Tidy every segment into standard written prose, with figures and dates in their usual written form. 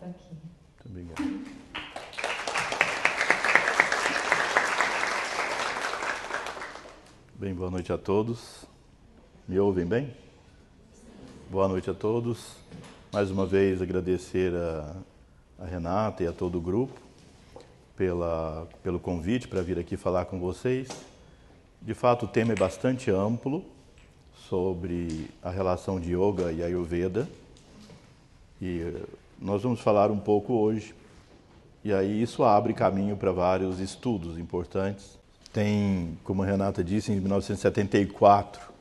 estar aqui. Muito obrigado. Bem, boa noite a todos. Me ouvem bem? Boa noite a todos. Mais uma vez agradecer a Renata e a todo o grupo pelo convite para vir aqui falar com vocês. De fato, o tema é bastante amplo sobre a relação de Yoga e Ayurveda. E nós vamos falar um pouco hoje. E aí isso abre caminho para vários estudos importantes. Tem, como a Renata disse, em 1974,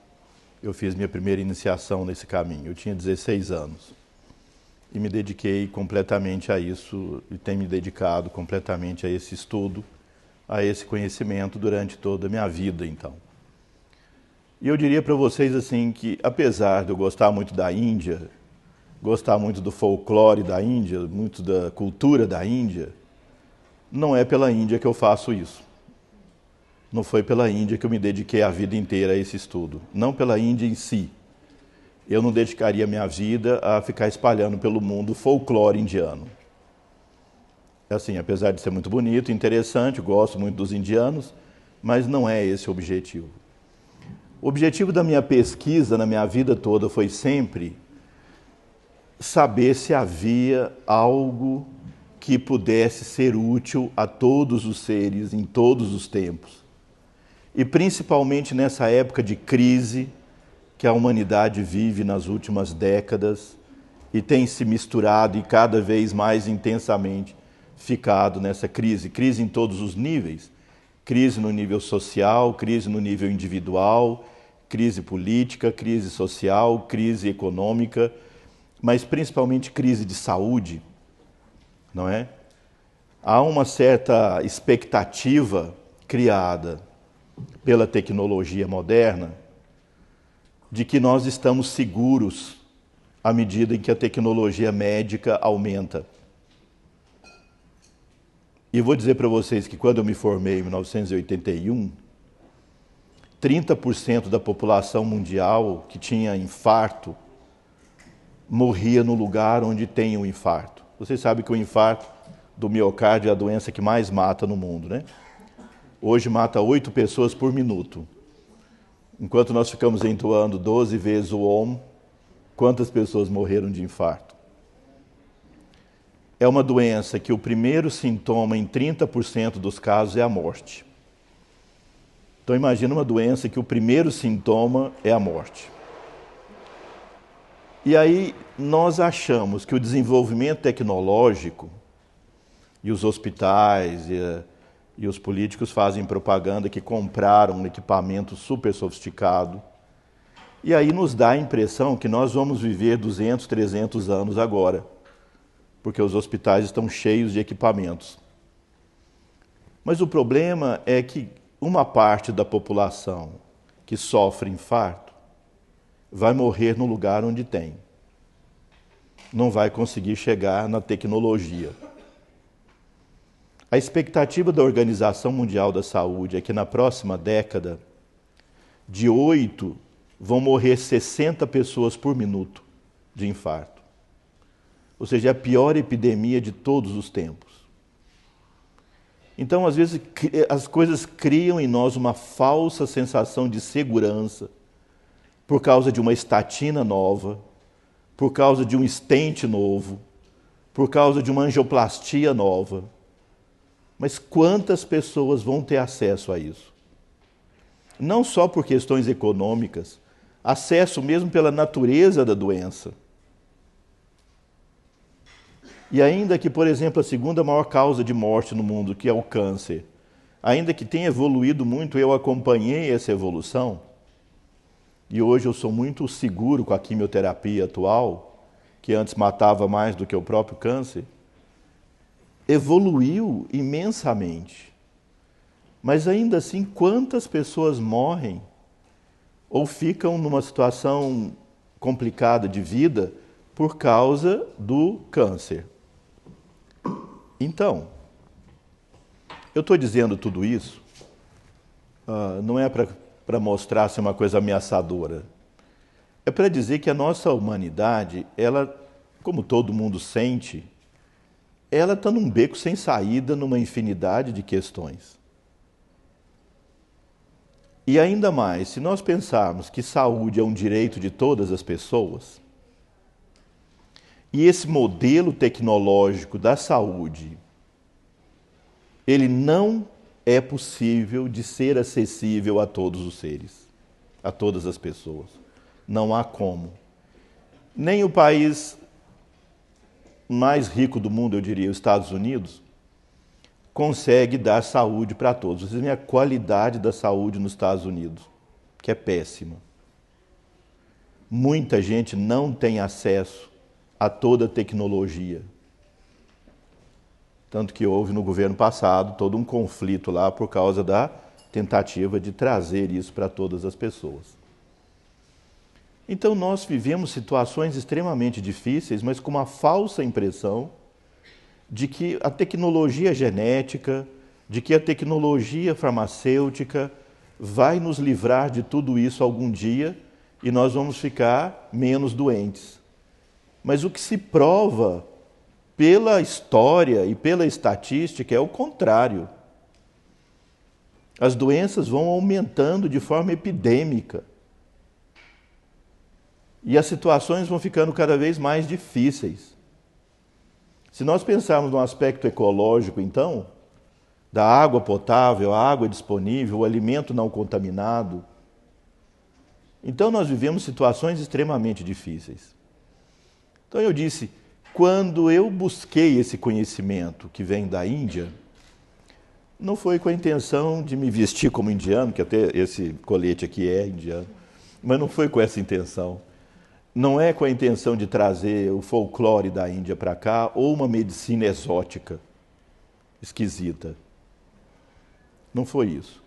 eu fiz minha primeira iniciação nesse caminho. Eu tinha 16 anos. E me dediquei completamente a isso e tenho me dedicado completamente a esse estudo, a esse conhecimento durante toda a minha vida, então. E eu diria para vocês assim que, apesar de eu gostar muito da Índia, gostar muito do folclore da Índia, muito da cultura da Índia, não é pela Índia que eu faço isso. Não foi pela Índia que eu me dediquei a vida inteira a esse estudo. Não pela Índia em si. Eu não dedicaria minha vida a ficar espalhando pelo mundo folclore indiano. Assim, apesar de ser muito bonito, interessante, gosto muito dos indianos, mas não é esse o objetivo. O objetivo da minha pesquisa na minha vida toda foi sempre saber se havia algo que pudesse ser útil a todos os seres em todos os tempos. E principalmente nessa época de crise que a humanidade vive nas últimas décadas e tem se misturado e cada vez mais intensamente ficado nessa crise. Crise em todos os níveis. Crise no nível social, crise no nível individual, crise política, crise social, crise econômica, mas principalmente crise de saúde, não é? Há uma certa expectativa criada pela tecnologia moderna de que nós estamos seguros à medida em que a tecnologia médica aumenta. E vou dizer para vocês que quando eu me formei em 1981, 30% da população mundial que tinha infarto morria no lugar onde tem o infarto. Vocês sabem que o infarto do miocárdio é a doença que mais mata no mundo, né? Hoje mata 8 pessoas por minuto. Enquanto nós ficamos entoando 12 vezes o Om, quantas pessoas morreram de infarto? É uma doença que o primeiro sintoma em 30% dos casos é a morte. Então imagina uma doença que o primeiro sintoma é a morte. E aí nós achamos que o desenvolvimento tecnológico e os hospitais e os políticos fazem propaganda que compraram um equipamento super sofisticado. E aí nos dá a impressão que nós vamos viver 200, 300 anos agora, porque os hospitais estão cheios de equipamentos. Mas o problema é que uma parte da população que sofre infarto vai morrer no lugar onde tem. Não vai conseguir chegar na tecnologia. A expectativa da Organização Mundial da Saúde é que na próxima década, de 8, vão morrer 60 pessoas por minuto de infarto. Ou seja, é a pior epidemia de todos os tempos. Então, às vezes, as coisas criam em nós uma falsa sensação de segurança por causa de uma estatina nova, por causa de um stent novo, por causa de uma angioplastia nova. Mas quantas pessoas vão ter acesso a isso? Não só por questões econômicas, acesso mesmo pela natureza da doença. E ainda que, por exemplo, a segunda maior causa de morte no mundo, que é o câncer, ainda que tenha evoluído muito, eu acompanhei essa evolução, e hoje eu sou muito seguro com a quimioterapia atual, que antes matava mais do que o próprio câncer, evoluiu imensamente. Mas ainda assim, quantas pessoas morrem ou ficam numa situação complicada de vida por causa do câncer? Então, eu estou dizendo tudo isso, não é para mostrar ser uma coisa ameaçadora. É para dizer que a nossa humanidade, ela, como todo mundo sente, ela está num beco sem saída, numa infinidade de questões. E ainda mais, se nós pensarmos que saúde é um direito de todas as pessoas, e esse modelo tecnológico da saúde, ele não é possível de ser acessível a todos os seres, a todas as pessoas. Não há como. Nem o país mais rico do mundo, eu diria, os Estados Unidos, consegue dar saúde para todos. Vocês veem a qualidade da saúde nos Estados Unidos, que é péssima. Muita gente não tem acesso a toda a tecnologia. Tanto que houve no governo passado todo um conflito lá por causa da tentativa de trazer isso para todas as pessoas. Então nós vivemos situações extremamente difíceis, mas com uma falsa impressão de que a tecnologia genética, de que a tecnologia farmacêutica vai nos livrar de tudo isso algum dia e nós vamos ficar menos doentes. Mas o que se prova pela história e pela estatística é o contrário. As doenças vão aumentando de forma epidêmica. E as situações vão ficando cada vez mais difíceis. Se nós pensarmos no aspecto ecológico, então, da água potável, a água disponível, o alimento não contaminado, então nós vivemos situações extremamente difíceis. Então eu disse, quando eu busquei esse conhecimento que vem da Índia, não foi com a intenção de me vestir como indiano, que até esse colete aqui é indiano, mas não foi com essa intenção. Não é com a intenção de trazer o folclore da Índia para cá ou uma medicina exótica, esquisita. Não foi isso.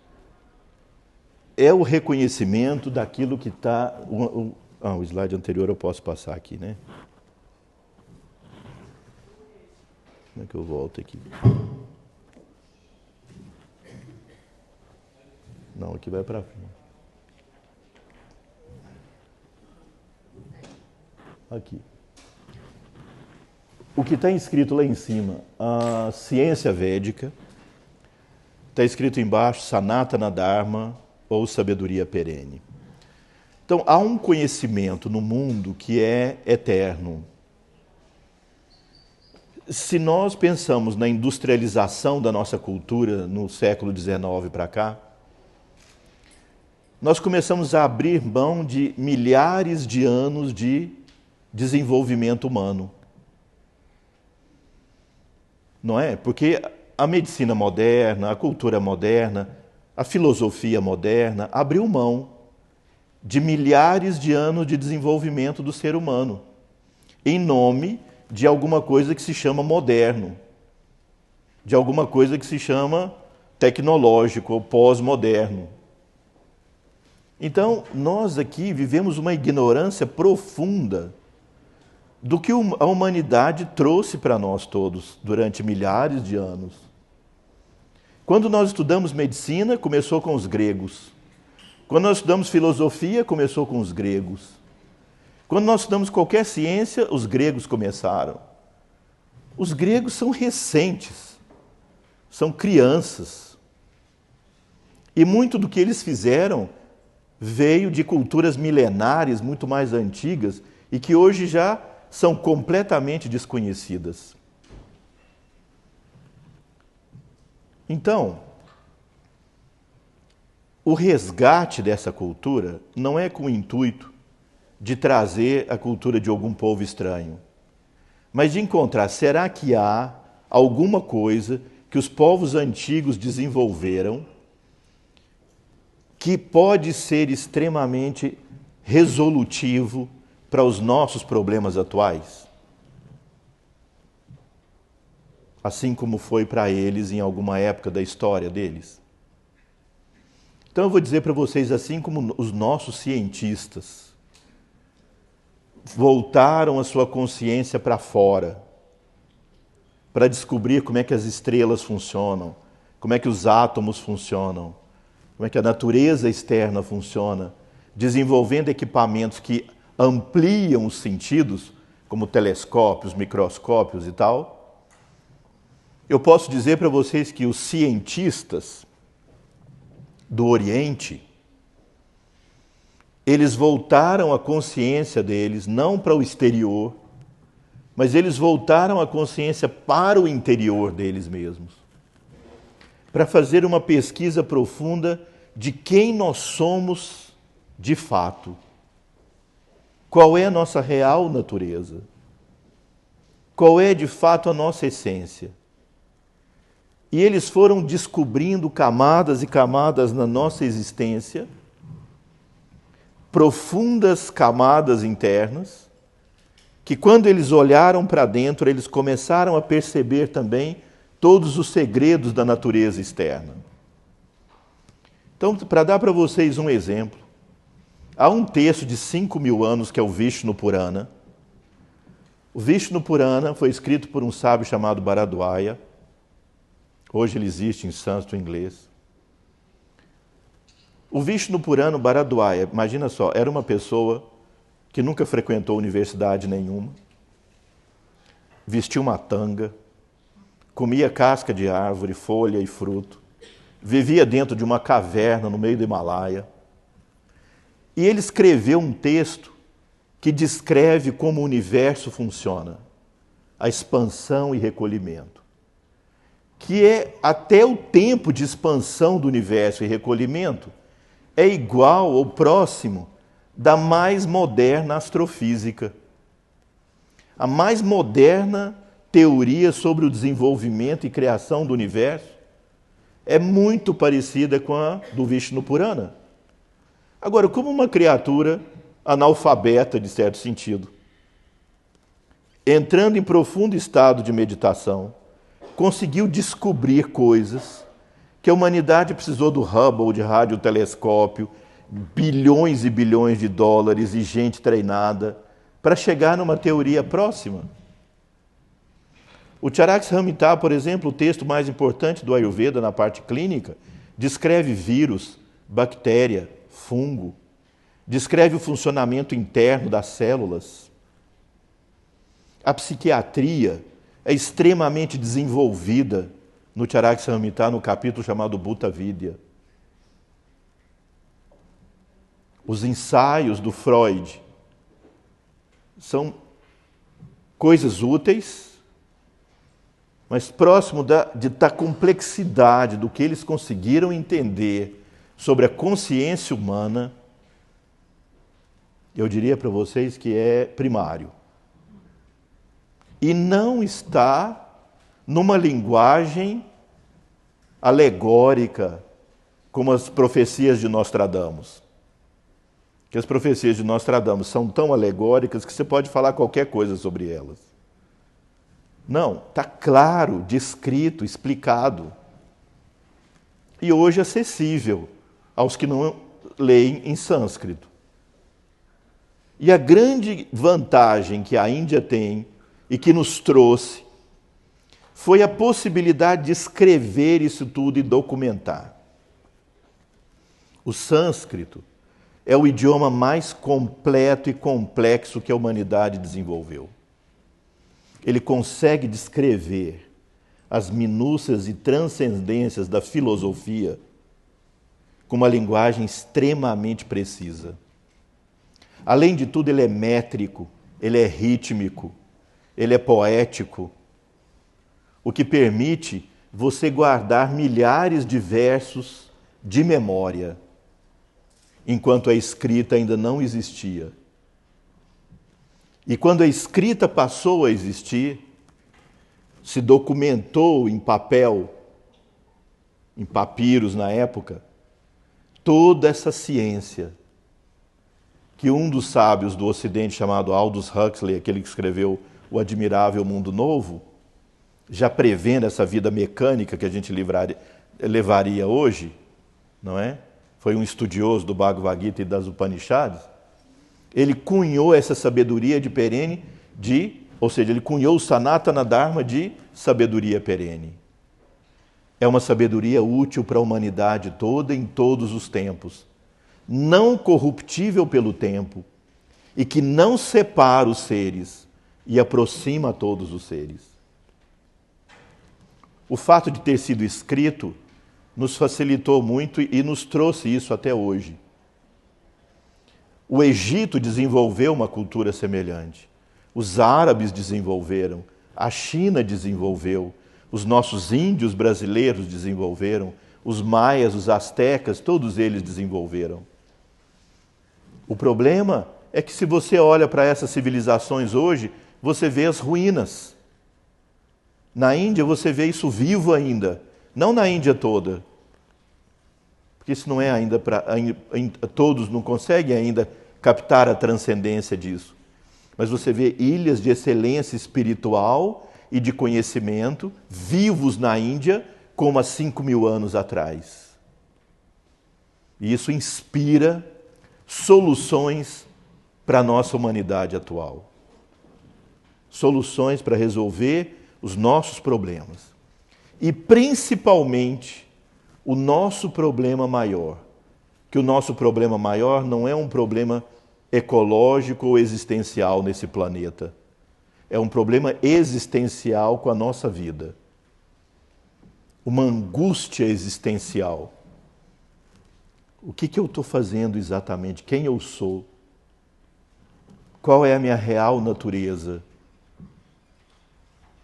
É o reconhecimento daquilo que está... o slide anterior eu posso passar aqui, né? Como é que eu volto aqui? Não, aqui vai para frente. Aqui. O que está escrito lá em cima, a ciência védica, está escrito embaixo Sanatana Dharma ou sabedoria perene. Então, há um conhecimento no mundo que é eterno. Se nós pensamos na industrialização da nossa cultura no século XIX para cá, nós começamos a abrir mão de milhares de anos de desenvolvimento humano. Não é? Porque a medicina moderna, a cultura moderna, a filosofia moderna abriu mão de milhares de anos de desenvolvimento do ser humano, em nome de alguma coisa que se chama moderno, de alguma coisa que se chama tecnológico ou pós-moderno. Então, nós aqui vivemos uma ignorância profunda do que a humanidade trouxe para nós todos durante milhares de anos. Quando nós estudamos medicina, começou com os gregos. Quando nós estudamos filosofia, começou com os gregos. Quando nós estudamos qualquer ciência, os gregos começaram. Os gregos são recentes, são crianças. E muito do que eles fizeram veio de culturas milenares, muito mais antigas, e que hoje já são completamente desconhecidas. Então, o resgate dessa cultura não é com o intuito de trazer a cultura de algum povo estranho, mas de encontrar, será que há alguma coisa que os povos antigos desenvolveram que pode ser extremamente resolutivo para os nossos problemas atuais? Assim como foi para eles em alguma época da história deles. Então eu vou dizer para vocês, assim como os nossos cientistas voltaram a sua consciência para fora, para descobrir como é que as estrelas funcionam, como é que os átomos funcionam, como é que a natureza externa funciona, desenvolvendo equipamentos que ampliam os sentidos, como telescópios, microscópios e tal. Eu posso dizer para vocês que os cientistas do Oriente, eles voltaram a consciência deles não para o exterior, mas eles voltaram a consciência para o interior deles mesmos, para fazer uma pesquisa profunda de quem nós somos de fato. Qual é a nossa real natureza? Qual é de fato a nossa essência? E eles foram descobrindo camadas e camadas na nossa existência, profundas camadas internas, que quando eles olharam para dentro, eles começaram a perceber também todos os segredos da natureza externa. Então, para dar para vocês um exemplo, há um texto de 5.000 anos que é o Vishnu Purana. O Vishnu Purana foi escrito por um sábio chamado Bharadwaya. Hoje ele existe em sânscrito e inglês. O Vishnu Purana, Bharadwaya, imagina só, era uma pessoa que nunca frequentou universidade nenhuma, vestia uma tanga, comia casca de árvore, folha e fruto, vivia dentro de uma caverna no meio do Himalaia. E ele escreveu um texto que descreve como o universo funciona, a expansão e recolhimento, que é até o tempo de expansão do universo e recolhimento é igual ou próximo da mais moderna astrofísica. A mais moderna teoria sobre o desenvolvimento e criação do universo é muito parecida com a do Vishnu Purana. Agora, como uma criatura analfabeta, de certo sentido, entrando em profundo estado de meditação, conseguiu descobrir coisas que a humanidade precisou do Hubble, de radiotelescópio, bilhões e bilhões de dólares e gente treinada para chegar numa teoria próxima. O Charaksamhita, por exemplo, o texto mais importante do Ayurveda na parte clínica, descreve vírus, bactéria, fungo, descreve o funcionamento interno das células. A psiquiatria é extremamente desenvolvida no Charaksamhita, no capítulo chamado Bhuta Vidya. Os ensaios do Freud são coisas úteis, mas próximo da complexidade do que eles conseguiram entender sobre a consciência humana, eu diria para vocês que é primário. E não está numa linguagem alegórica, como as profecias de Nostradamus. Que as profecias de Nostradamus são tão alegóricas que você pode falar qualquer coisa sobre elas. Não, está claro, descrito, explicado. E hoje acessível aos que não leem em sânscrito. E a grande vantagem que a Índia tem e que nos trouxe foi a possibilidade de escrever isso tudo e documentar. O sânscrito é o idioma mais completo e complexo que a humanidade desenvolveu. Ele consegue descrever as minúcias e transcendências da filosofia com uma linguagem extremamente precisa. Além de tudo, ele é métrico, ele é rítmico, ele é poético, o que permite você guardar milhares de versos de memória, enquanto a escrita ainda não existia. E quando a escrita passou a existir, se documentou em papel, em papiros na época, toda essa ciência que um dos sábios do Ocidente, chamado Aldous Huxley, aquele que escreveu O Admirável Mundo Novo, já prevendo essa vida mecânica que a gente levaria hoje, não é? Foi um estudioso do Bhagavad Gita e das Upanishads. Ele cunhou essa sabedoria de perene, ou seja, ele cunhou o Sanatana Dharma de sabedoria perene. É uma sabedoria útil para a humanidade toda em todos os tempos, não corruptível pelo tempo e que não separa os seres e aproxima a todos os seres. O fato de ter sido escrito nos facilitou muito e nos trouxe isso até hoje. O Egito desenvolveu uma cultura semelhante. Os árabes desenvolveram, a China desenvolveu, os nossos índios brasileiros desenvolveram, os maias, os astecas, todos eles desenvolveram. O problema é que se você olha para essas civilizações hoje, você vê as ruínas. Na Índia você vê isso vivo ainda, não na Índia toda. Porque isso não é ainda para... Todos não conseguem ainda captar a transcendência disso. Mas você vê ilhas de excelência espiritual e de conhecimento vivos na Índia como há 5.000 anos atrás. E isso inspira soluções para a nossa humanidade atual. Soluções para resolver os nossos problemas. E principalmente o nosso problema maior. Que o nosso problema maior não é um problema ecológico ou existencial nesse planeta. É um problema existencial com a nossa vida. Uma angústia existencial. O que eu estou fazendo exatamente? Quem eu sou? Qual é a minha real natureza?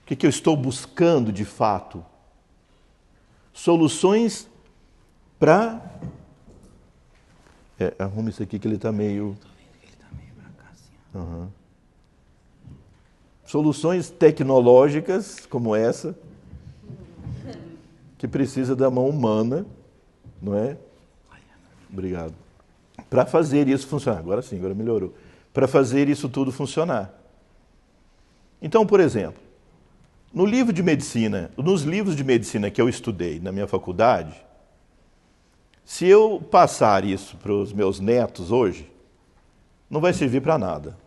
O que eu estou buscando de fato? Soluções para... arruma isso aqui que ele está meio... Uhum. Soluções tecnológicas como essa, que precisa da mão humana, não é? Obrigado. Para fazer isso funcionar. Agora sim, agora melhorou. Para fazer isso tudo funcionar. Então, por exemplo, nos livros de medicina que eu estudei na minha faculdade, se eu passar isso para os meus netos hoje, não vai servir para nada.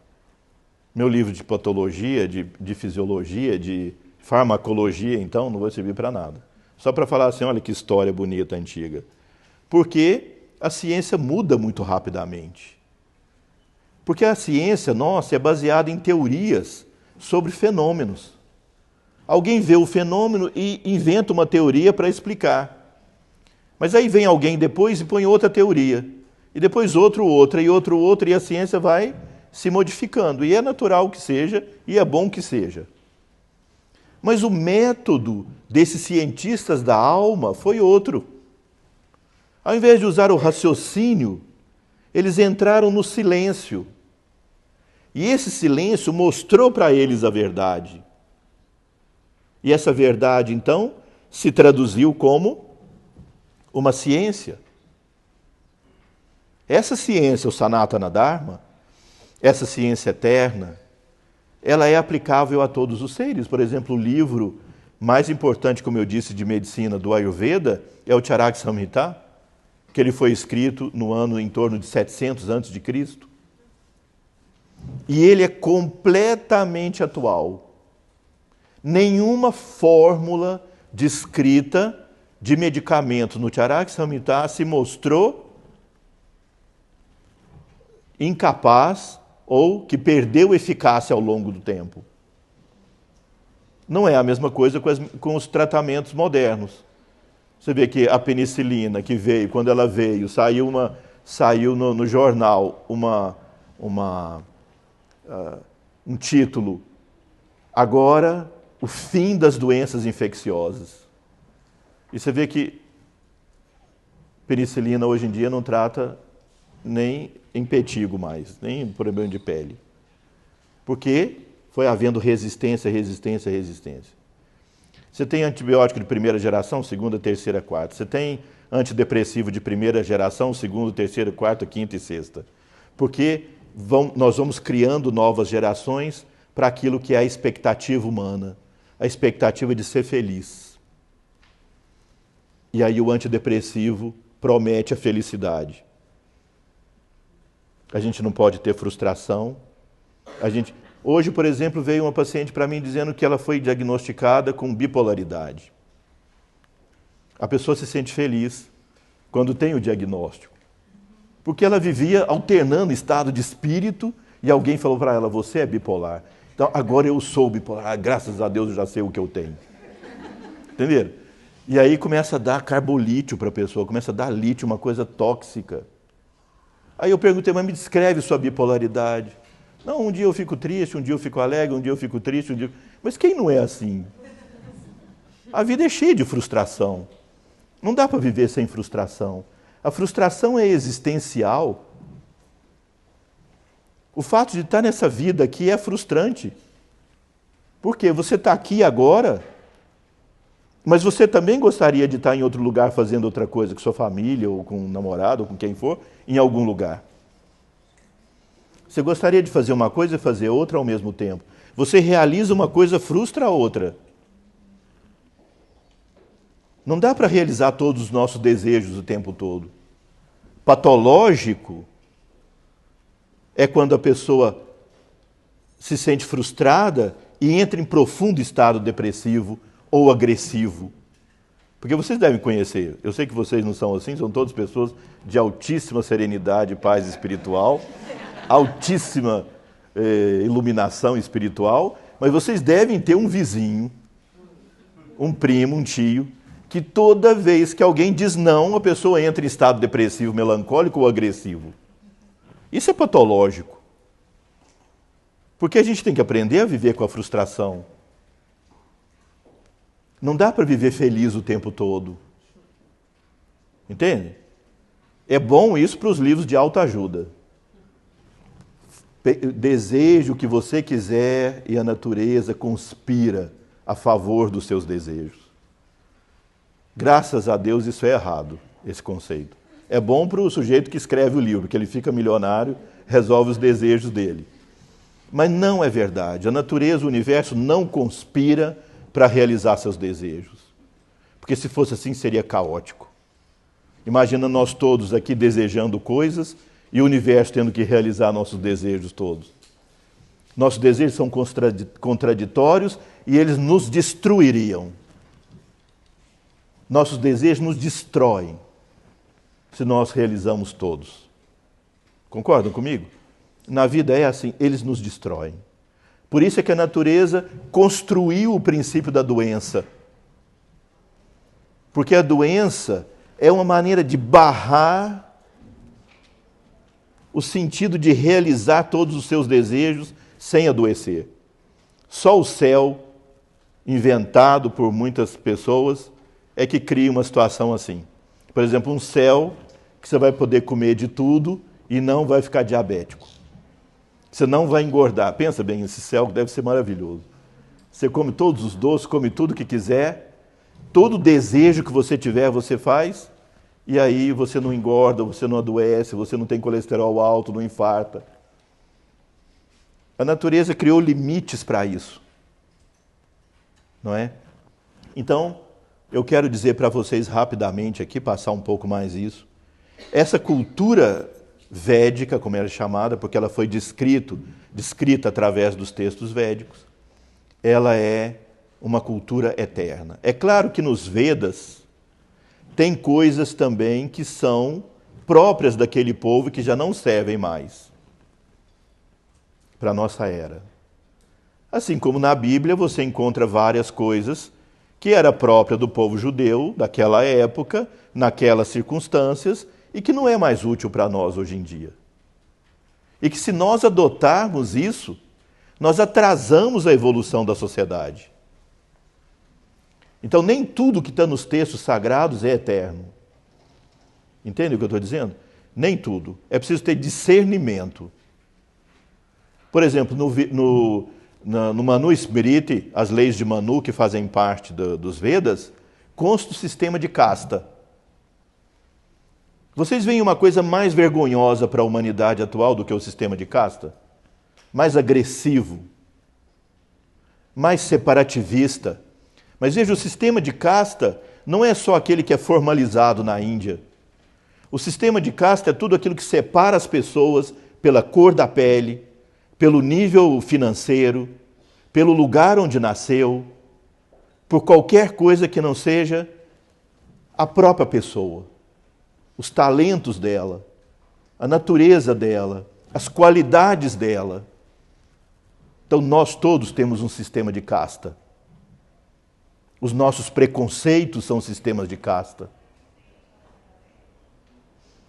Meu livro de patologia, de fisiologia, de farmacologia, então, não vai servir para nada. Só para falar assim, olha que história bonita, antiga. Porque a ciência muda muito rapidamente. Porque a ciência nossa é baseada em teorias sobre fenômenos. Alguém vê o fenômeno e inventa uma teoria para explicar. Mas aí vem alguém depois e põe outra teoria. E depois outra, e a ciência vai se modificando. E é natural que seja, e é bom que seja. Mas o método desses cientistas da alma foi outro. Ao invés de usar o raciocínio, eles entraram no silêncio. E esse silêncio mostrou para eles a verdade. E essa verdade, então, se traduziu como uma ciência. Essa ciência, o Sanatana Dharma, essa ciência eterna, ela é aplicável a todos os seres. Por exemplo, o livro mais importante, como eu disse, de medicina do Ayurveda é o Charak Samhita, que ele foi escrito no ano em torno de 700 a.C. E ele é completamente atual. Nenhuma fórmula descrita de medicamento no Charak Samhita se mostrou incapaz ou que perdeu eficácia ao longo do tempo. Não é a mesma coisa com os tratamentos modernos. Você vê que a penicilina que veio, quando ela veio, saiu no jornal um título, agora o fim das doenças infecciosas. E você vê que penicilina hoje em dia não trata nem impetigo mais, nem problema de pele. Porque foi havendo resistência. Você tem antibiótico de primeira geração, segunda, terceira, quarta. Você tem antidepressivo de primeira geração, segunda, terceira, quarta, quinta e sexta. Porque nós vamos criando novas gerações para aquilo que é a expectativa humana, a expectativa de ser feliz. E aí o antidepressivo promete a felicidade. A gente não pode ter frustração. Hoje, por exemplo, veio uma paciente para mim dizendo que ela foi diagnosticada com bipolaridade. A pessoa se sente feliz quando tem o diagnóstico. Porque ela vivia alternando estado de espírito e alguém falou para ela, você é bipolar. Então, agora eu sou bipolar. Graças a Deus eu já sei o que eu tenho. Entenderam? E aí começa a dar carbolítio para a pessoa, começa a dar lítio, uma coisa tóxica. Aí eu perguntei, mas me descreve sua bipolaridade. Não, um dia eu fico triste, um dia eu fico alegre, um dia eu fico triste, um dia... Mas quem não é assim? A vida é cheia de frustração. Não dá para viver sem frustração. A frustração é existencial. O fato de estar nessa vida aqui é frustrante. Por quê? Você está aqui agora, mas você também gostaria de estar em outro lugar fazendo outra coisa com sua família, ou com um namorado, ou com quem for, em algum lugar. Você gostaria de fazer uma coisa e fazer outra ao mesmo tempo. Você realiza uma coisa, frustra a outra. Não dá para realizar todos os nossos desejos o tempo todo. Patológico é quando a pessoa se sente frustrada e entra em profundo estado depressivo ou agressivo. Porque vocês devem conhecer, eu sei que vocês não são assim, são todas pessoas de altíssima serenidade e paz espiritual, altíssima iluminação espiritual, mas vocês devem ter um vizinho, um primo, um tio, que toda vez que alguém diz não, a pessoa entra em estado depressivo, melancólico ou agressivo. Isso é patológico. Porque a gente tem que aprender a viver com a frustração. Não dá para viver feliz o tempo todo. Entende? É bom isso para os livros de autoajuda. Deseje o que você quiser e a natureza conspira a favor dos seus desejos. Graças a Deus isso é errado, esse conceito. É bom para o sujeito que escreve o livro, que ele fica milionário, resolve os desejos dele. Mas não é verdade. A natureza, o universo não conspira para realizar seus desejos. Porque se fosse assim, seria caótico. Imagina nós todos aqui desejando coisas e o universo tendo que realizar nossos desejos todos. Nossos desejos são contraditórios e eles nos destruiriam. Nossos desejos nos destroem se nós realizamos todos. Concordam comigo? Na vida é assim, eles nos destroem. Por isso é que a natureza construiu o princípio da doença. Porque a doença é uma maneira de barrar o sentido de realizar todos os seus desejos sem adoecer. Só o céu, inventado por muitas pessoas, é que cria uma situação assim. Por exemplo, um céu que você vai poder comer de tudo e não vai ficar diabético. Você não vai engordar. Pensa bem, esse céu deve ser maravilhoso. Você come todos os doces, come tudo que quiser, todo desejo que você tiver, você faz, e aí você não engorda, você não adoece, você não tem colesterol alto, não infarta. A natureza criou limites para isso. Não é? Então, eu quero dizer para vocês rapidamente aqui, passar um pouco mais isso. Essa cultura védica, como ela é chamada, porque ela foi descrita através dos textos védicos, ela é uma cultura eterna. É claro que nos Vedas tem coisas também que são próprias daquele povo que já não servem mais para a nossa era. Assim como na Bíblia você encontra várias coisas que era própria do povo judeu daquela época, naquelas circunstâncias, e que não é mais útil para nós hoje em dia. E que se nós adotarmos isso, nós atrasamos a evolução da sociedade. Então nem tudo que está nos textos sagrados é eterno. Entende o que eu estou dizendo? Nem tudo. É preciso ter discernimento. Por exemplo, no Manu Smriti, as leis de Manu, que fazem parte dos Vedas, consta o sistema de casta. Vocês veem uma coisa mais vergonhosa para a humanidade atual do que o sistema de casta? Mais agressivo, mais separativista. Mas veja, o sistema de casta não é só aquele que é formalizado na Índia. O sistema de casta é tudo aquilo que separa as pessoas pela cor da pele, pelo nível financeiro, pelo lugar onde nasceu, por qualquer coisa que não seja a própria pessoa. Os talentos dela, a natureza dela, as qualidades dela. Então nós todos temos um sistema de casta. Os nossos preconceitos são sistemas de casta.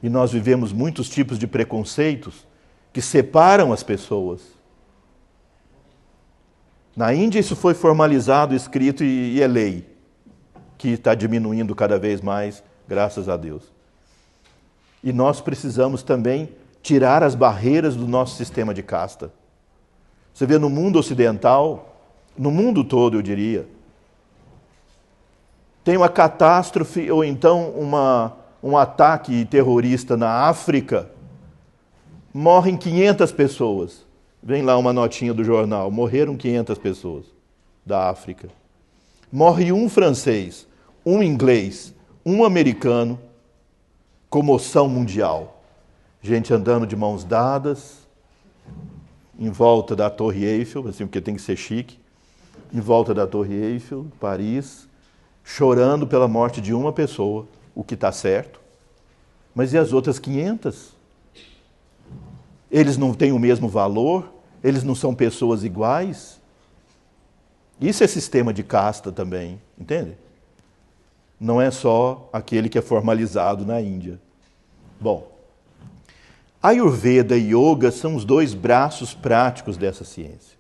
E nós vivemos muitos tipos de preconceitos que separam as pessoas. Na Índia isso foi formalizado, escrito e é lei, que está diminuindo cada vez mais, graças a Deus. E nós precisamos também tirar as barreiras do nosso sistema de casta. Você vê no mundo ocidental, no mundo todo eu diria, tem uma catástrofe ou então um ataque terrorista na África, morrem 500 pessoas. Vem lá uma notinha do jornal, morreram 500 pessoas da África. Morre um francês, um inglês, um americano, comoção mundial. Gente andando de mãos dadas, em volta da Torre Eiffel, assim, porque tem que ser chique, em volta da Torre Eiffel, Paris, chorando pela morte de uma pessoa, o que está certo. Mas e as outras 500? Eles não têm o mesmo valor? Eles não são pessoas iguais? Isso é sistema de casta também, entende? Não é só aquele que é formalizado na Índia. Bom, Ayurveda e Yoga são os dois braços práticos dessa ciência.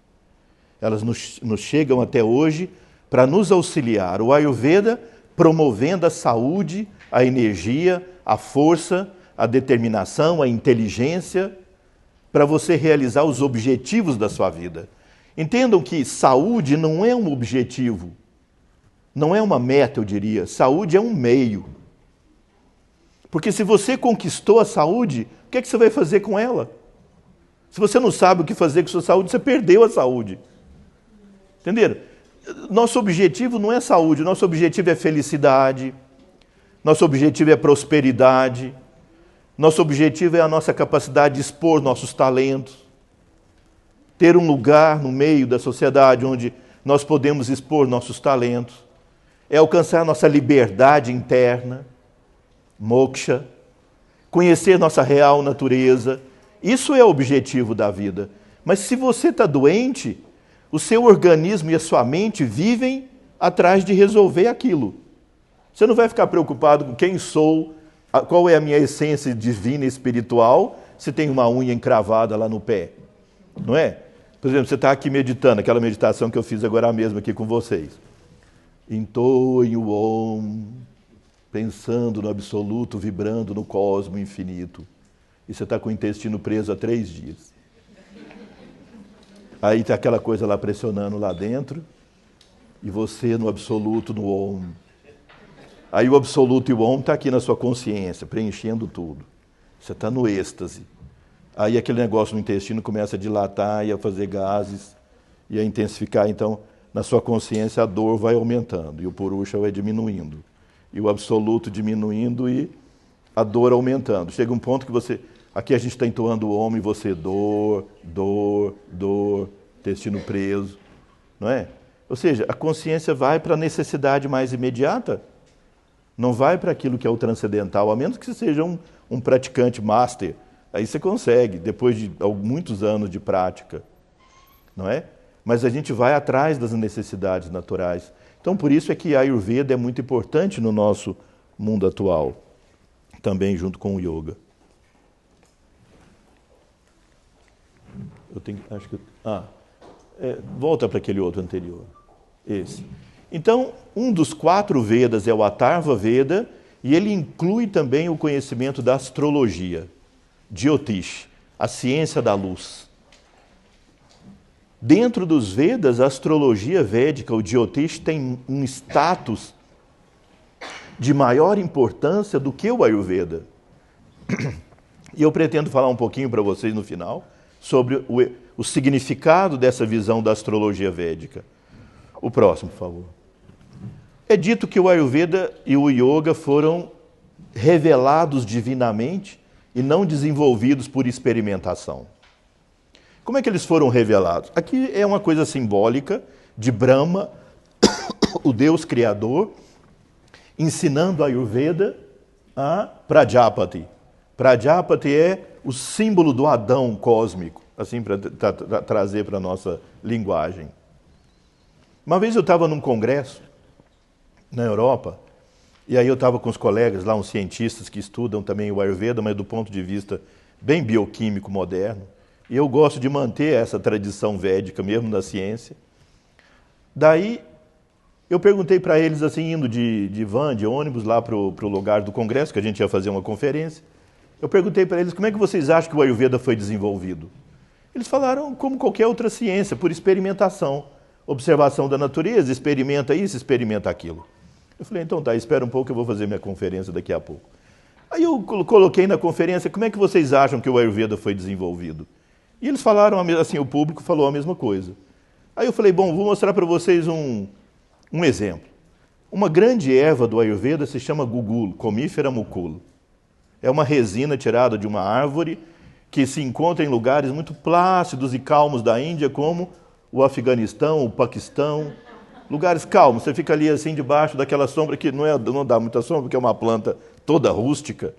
Elas nos chegam até hoje para nos auxiliar. O Ayurveda promovendo a saúde, a energia, a força, a determinação, a inteligência, para você realizar os objetivos da sua vida. Entendam que saúde não é um objetivo, não é uma meta, eu diria. Saúde é um meio. Porque se você conquistou a saúde, o que é que você vai fazer com ela? Se você não sabe o que fazer com a sua saúde, você perdeu a saúde. Entenderam? Nosso objetivo não é saúde, nosso objetivo é felicidade, nosso objetivo é prosperidade, nosso objetivo é a nossa capacidade de expor nossos talentos, ter um lugar no meio da sociedade onde nós podemos expor nossos talentos, é alcançar nossa liberdade interna, moksha, conhecer nossa real natureza. Isso é o objetivo da vida. Mas se você está doente, o seu organismo e a sua mente vivem atrás de resolver aquilo. Você não vai ficar preocupado com quem sou, qual é a minha essência divina e espiritual, se tem uma unha encravada lá no pé. Não é? Por exemplo, você está aqui meditando, aquela meditação que eu fiz agora mesmo aqui com vocês. Entoe o Om, pensando no absoluto, vibrando no cosmo infinito. E você está com o intestino preso há 3 dias. Aí está aquela coisa lá pressionando lá dentro, e você no absoluto, no Om. Aí o absoluto e o Om está aqui na sua consciência, preenchendo tudo. Você está no êxtase. Aí aquele negócio no intestino começa a dilatar e a fazer gases e a intensificar. Então, na sua consciência, a dor vai aumentando e o Purusha vai diminuindo. E o absoluto diminuindo e a dor aumentando. Chega um ponto que você... Aqui a gente está entoando o Om e você dor, intestino preso, não é? Ou seja, a consciência vai para a necessidade mais imediata, não vai para aquilo que é o transcendental, a menos que você seja um praticante master. Aí você consegue, depois de muitos anos de prática, não é? Mas a gente vai atrás das necessidades naturais. Então, por isso é que a Ayurveda é muito importante no nosso mundo atual, também junto com o Yoga. Volta para aquele outro anterior. Esse. Então, um dos 4 Vedas é o Atharva Veda, e ele inclui também o conhecimento da astrologia, Jyotish, a ciência da luz. Dentro dos Vedas, a astrologia védica, o Jyotish, tem um status de maior importância do que o Ayurveda. E eu pretendo falar um pouquinho para vocês no final sobre o significado dessa visão da astrologia védica. O próximo, por favor. É dito que o Ayurveda e o Yoga foram revelados divinamente e não desenvolvidos por experimentação. Como é que eles foram revelados? Aqui é uma coisa simbólica de Brahma, o Deus Criador, ensinando a Ayurveda a Prajapati. Prajapati é o símbolo do Adão cósmico, assim para trazer para a nossa linguagem. Uma vez eu estava num congresso na Europa, e aí eu estava com os colegas lá, uns cientistas que estudam também o Ayurveda, mas do ponto de vista bem bioquímico moderno, e eu gosto de manter essa tradição védica mesmo na ciência. Daí eu perguntei para eles, assim, indo de van, de ônibus lá para o lugar do congresso, que a gente ia fazer uma conferência, eu perguntei para eles como é que vocês acham que o Ayurveda foi desenvolvido. Eles falaram como qualquer outra ciência, por experimentação, observação da natureza, experimenta isso, experimenta aquilo. Eu falei, então tá, espera um pouco, eu vou fazer minha conferência daqui a pouco. Aí eu coloquei na conferência, como é que vocês acham que o Ayurveda foi desenvolvido? E eles falaram, assim, o público falou a mesma coisa. Aí eu falei, bom, vou mostrar para vocês um exemplo. Uma grande erva do Ayurveda se chama gugul, Comífera mucula. É uma resina tirada de uma árvore que se encontra em lugares muito plácidos e calmos da Índia, como o Afeganistão, o Paquistão. Lugares calmos, você fica ali assim debaixo daquela sombra que não dá muita sombra, porque é uma planta toda rústica,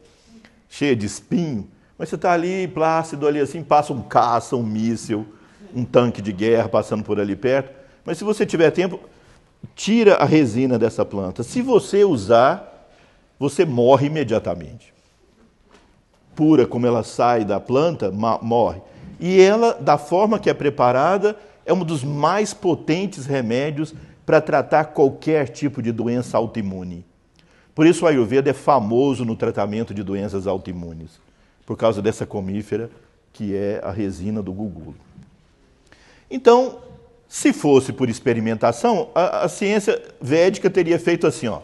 cheia de espinho, mas você está ali plácido, ali assim, passa um caça, um míssil, um tanque de guerra passando por ali perto. Mas se você tiver tempo, tira a resina dessa planta. Se você usar, você morre imediatamente. Pura como ela sai da planta, morre. E ela, da forma que é preparada, é um dos mais potentes remédios para tratar qualquer tipo de doença autoimune. Por isso o Ayurveda é famoso no tratamento de doenças autoimunes, por causa dessa comífera, que é a resina do gugul. Então, se fosse por experimentação, a ciência védica teria feito assim, ó,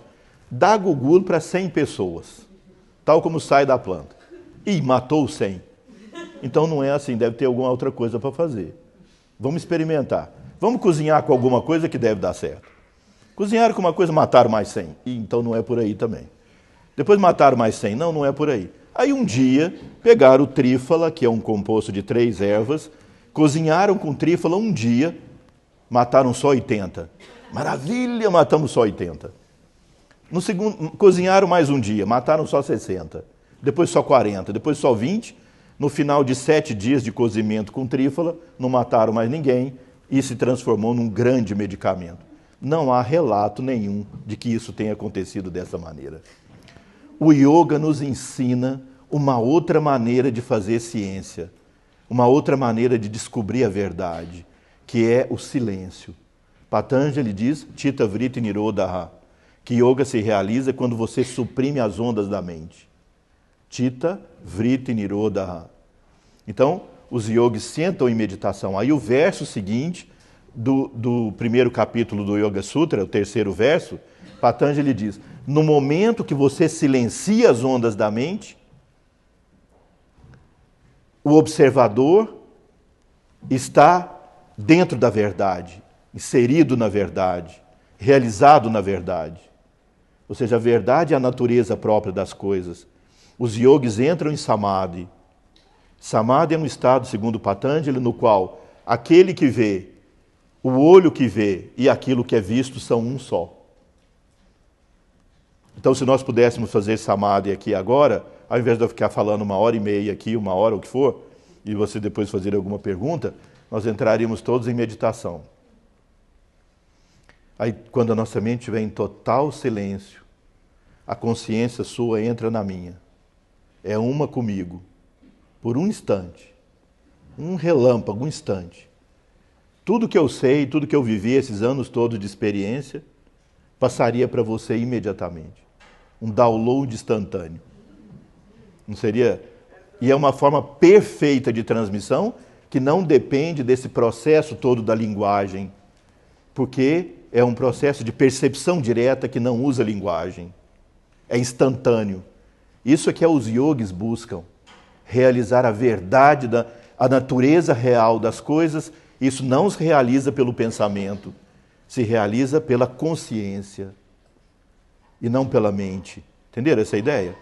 dá gugul para 100 pessoas, tal como sai da planta. E matou 100. Então não é assim, deve ter alguma outra coisa para fazer. Vamos experimentar. Vamos cozinhar com alguma coisa que deve dar certo. Cozinharam com uma coisa, mataram mais 100. E então não é por aí também. Depois mataram mais 100. Não é por aí. Aí um dia, pegaram o trífala, que é um composto de 3 ervas, cozinharam com trífala um dia, mataram só 80. Maravilha, matamos só 80. No segundo, cozinharam mais um dia, mataram só 60. Depois só 40, depois só 20. No final de 7 dias de cozimento com trífala, não mataram mais ninguém e se transformou num grande medicamento. Não há relato nenhum de que isso tenha acontecido dessa maneira. O yoga nos ensina uma outra maneira de fazer ciência, uma outra maneira de descobrir a verdade, que é o silêncio. Patanjali diz, Chitta Vritti Nirodha, que yoga se realiza quando você suprime as ondas da mente. Chitta Vritti Nirodha. Então, os yogis sentam em meditação. Aí o verso seguinte do primeiro capítulo do Yoga Sutra, o terceiro verso, Patanjali diz, no momento que você silencia as ondas da mente, o observador está dentro da verdade, inserido na verdade, realizado na verdade. Ou seja, a verdade é a natureza própria das coisas. Os yogis entram em samadhi. Samadhi é um estado, segundo Patanjali, no qual aquele que vê, o olho que vê e aquilo que é visto são um só. Então, se nós pudéssemos fazer samadhi aqui agora, ao invés de eu ficar falando 1h30 aqui, 1 hora, o que for, e você depois fazer alguma pergunta, nós entraríamos todos em meditação. Aí, quando a nossa mente estiver em total silêncio, a consciência sua entra na minha. É uma comigo, por um instante, um relâmpago, um instante. Tudo que eu sei, tudo que eu vivi esses anos todos de experiência, passaria para você imediatamente. Um download instantâneo. Não seria? E é uma forma perfeita de transmissão que não depende desse processo todo da linguagem, porque é um processo de percepção direta que não usa linguagem. É instantâneo. Isso é que os yogis buscam, realizar a verdade, a natureza real das coisas. Isso não se realiza pelo pensamento, se realiza pela consciência e não pela mente. Entenderam essa ideia?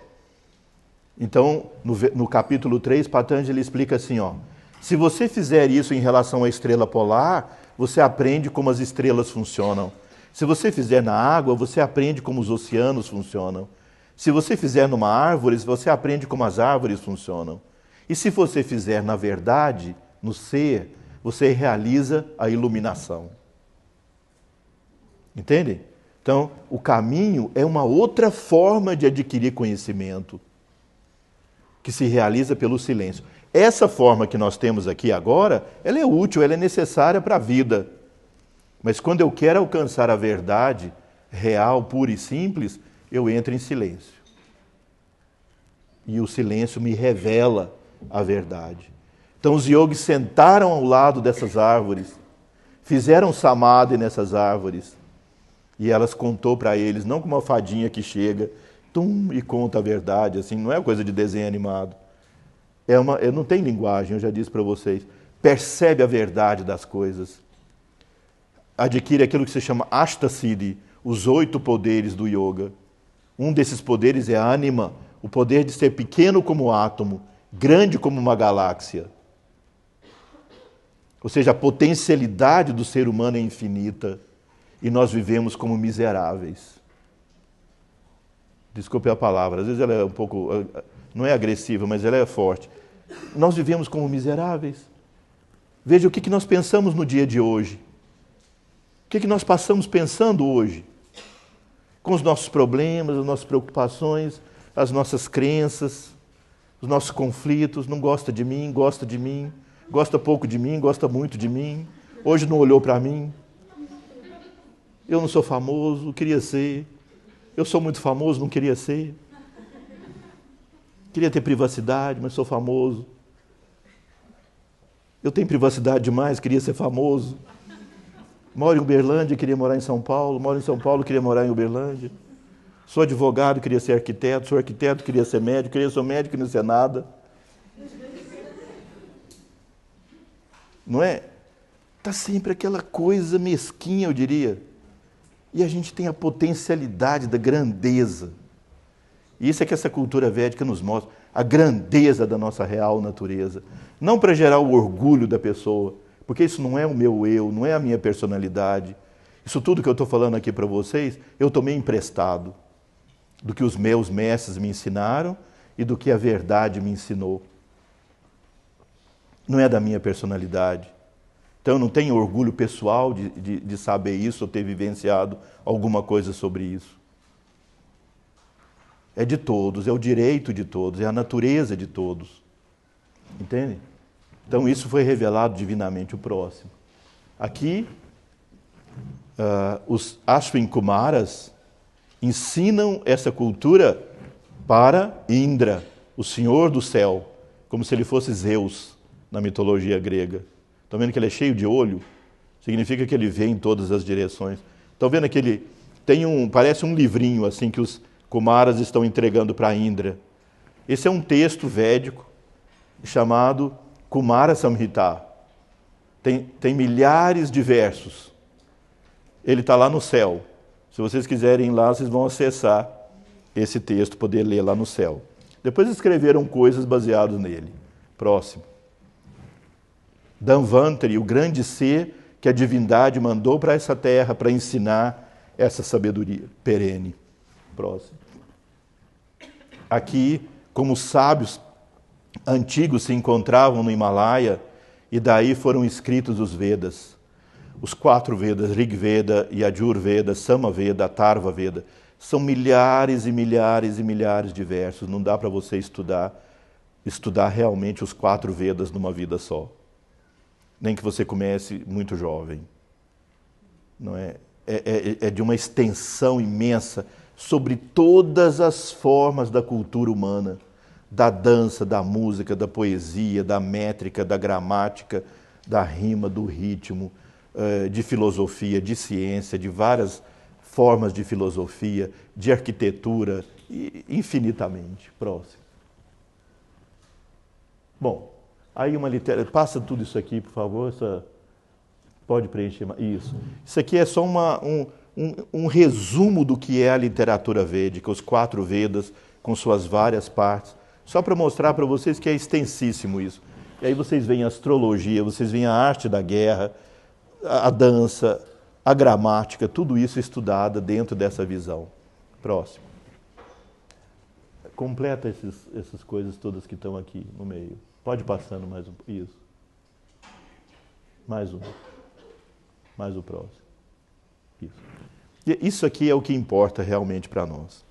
Então, no capítulo 3, Patanjali explica assim, ó, se você fizer isso em relação à estrela polar, você aprende como as estrelas funcionam. Se você fizer na água, você aprende como os oceanos funcionam. Se você fizer numa árvore, você aprende como as árvores funcionam. E se você fizer na verdade, no ser, você realiza a iluminação. Entende? Então, o caminho é uma outra forma de adquirir conhecimento, que se realiza pelo silêncio. Essa forma que nós temos aqui agora, ela é útil, ela é necessária para a vida. Mas quando eu quero alcançar a verdade real, pura e simples, eu entro em silêncio. E o silêncio me revela a verdade. Então os yogis sentaram ao lado dessas árvores, fizeram samadhi nessas árvores, e elas contou para eles, não como uma fadinha que chega, tum, e conta a verdade, assim, não é coisa de desenho animado. Não tem linguagem, eu já disse para vocês. Percebe a verdade das coisas. Adquire aquilo que se chama Ashtasiddhi, os 8 poderes do yoga. Um desses poderes é a ânima, o poder de ser pequeno como o átomo, grande como uma galáxia. Ou seja, a potencialidade do ser humano é infinita e nós vivemos como miseráveis. Desculpe a palavra, às vezes ela é um pouco, não é agressiva, mas ela é forte. Nós vivemos como miseráveis. Veja o que nós pensamos no dia de hoje. O que nós passamos pensando hoje? Com os nossos problemas, as nossas preocupações, as nossas crenças, os nossos conflitos. Não gosta de mim, gosta pouco de mim, gosta muito de mim. Hoje não olhou para mim. Eu não sou famoso, queria ser. Eu sou muito famoso, não queria ser. Queria ter privacidade, mas sou famoso. Eu tenho privacidade demais, queria ser famoso. Moro em Uberlândia, queria morar em São Paulo. Moro em São Paulo, queria morar em Uberlândia. Sou advogado, queria ser arquiteto. Sou arquiteto, queria ser médico. Queria ser médico, queria ser nada. Não é? Está sempre aquela coisa mesquinha, eu diria. E a gente tem a potencialidade da grandeza. E isso é que essa cultura védica nos mostra, a grandeza da nossa real natureza. Não para gerar o orgulho da pessoa, porque isso não é o meu eu, não é a minha personalidade. Isso tudo que eu estou falando aqui para vocês, eu tomei emprestado do que os meus mestres me ensinaram e do que a verdade me ensinou. Não é da minha personalidade. Então eu não tenho orgulho pessoal de saber isso ou ter vivenciado alguma coisa sobre isso. É de todos, é o direito de todos, é a natureza de todos. Entende? Então isso foi revelado divinamente o próximo. Aqui, os Ashwin Kumaras ensinam essa cultura para Indra, o senhor do céu, como se ele fosse Zeus na mitologia grega. Estão vendo que ele é cheio de olho? Significa que ele vê em todas as direções. Estão vendo que ele tem parece um livrinho assim que os Kumaras estão entregando para Indra. Esse é um texto védico chamado Kumara Samhita. Tem milhares de versos. Ele está lá no céu. Se vocês quiserem ir lá, vocês vão acessar esse texto, poder ler lá no céu. Depois escreveram coisas baseadas nele. Próximo. Dhanvantari, o grande ser que a divindade mandou para essa terra para ensinar essa sabedoria perene. Próximo. Aqui, como os sábios antigos se encontravam no Himalaia, e daí foram escritos os Vedas. Os 4 Vedas, Rig Veda, Yajur Veda, Sama Veda, Atharva Veda. São milhares e milhares e milhares de versos. Não dá para você estudar realmente os 4 Vedas numa vida só. Nem que você comece muito jovem. Não é? É de uma extensão imensa sobre todas as formas da cultura humana, da dança, da música, da poesia, da métrica, da gramática, da rima, do ritmo, de filosofia, de ciência, de várias formas de filosofia, de arquitetura, infinitamente. Próximo. Bom, aí passa tudo isso aqui, por favor. Pode preencher. Isso aqui é só um resumo do que é a literatura védica, os 4 Vedas, com suas várias partes, só para mostrar para vocês que é extensíssimo isso. E aí vocês veem a astrologia, vocês veem a arte da guerra, a dança, a gramática, tudo isso estudado dentro dessa visão. Próximo. Completa essas coisas todas que estão aqui no meio. Pode passando mais um. Isso. Mais um. Mais o próximo. Isso. E isso aqui é o que importa realmente para nós.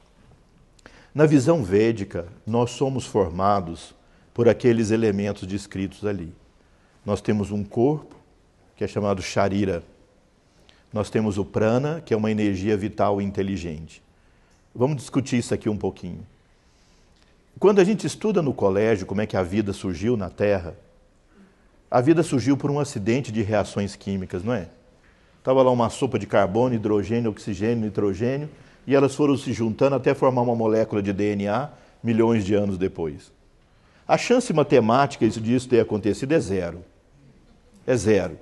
Na visão védica, nós somos formados por aqueles elementos descritos ali. Nós temos um corpo, que é chamado Sharira. Nós temos o prana, que é uma energia vital e inteligente. Vamos discutir isso aqui um pouquinho. Quando a gente estuda no colégio como é que a vida surgiu na Terra, a vida surgiu por um acidente de reações químicas, não é? Estava lá uma sopa de carbono, hidrogênio, oxigênio, nitrogênio, e elas foram se juntando até formar uma molécula de DNA milhões de anos depois. A chance matemática disso ter acontecido é zero. É zero.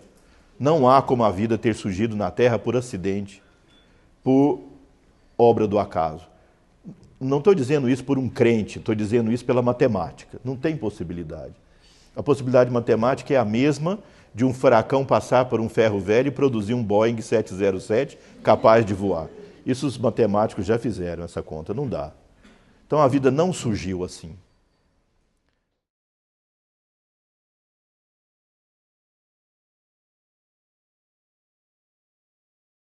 Não há como a vida ter surgido na Terra por acidente, por obra do acaso. Não estou dizendo isso por um crente, estou dizendo isso pela matemática. Não tem possibilidade. A possibilidade matemática é a mesma de um furacão passar por um ferro velho e produzir um Boeing 707 capaz de voar. Isso os matemáticos já fizeram, essa conta. Não dá. Então a vida não surgiu assim.